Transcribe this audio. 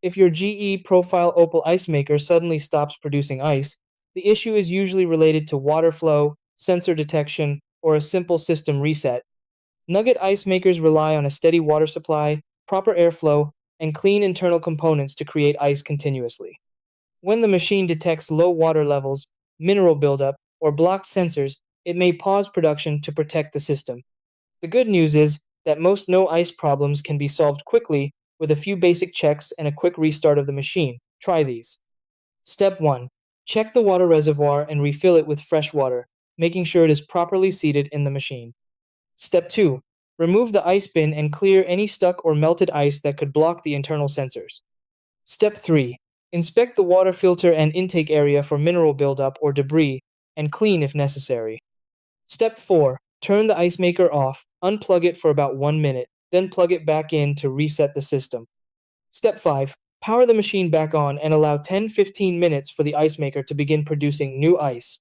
If your GE profile Opal ice maker suddenly stops producing ice, the issue is usually related to water flow, sensor detection, or a simple system reset. Nugget ice makers rely on a steady water supply, proper airflow, and clean internal components to create ice continuously. When the machine detects low water levels, mineral buildup, or blocked sensors, it may pause production to protect the system. The good news is that most no ice problems can be solved quickly with a few basic checks and a quick restart of the machine. Try these. Step 1. Check the water reservoir and refill it with fresh water, making sure it is properly seated in the machine. Step 2. Remove the ice bin and clear any stuck or melted ice that could block the internal sensors. Step 3. Inspect the water filter and intake area for mineral buildup or debris and clean if necessary. Step 4. Turn the ice maker off, unplug it for about 1 minute, then plug it back in to reset the system. Step 5. Power the machine back on and allow 10-15 minutes for the ice maker to begin producing new ice.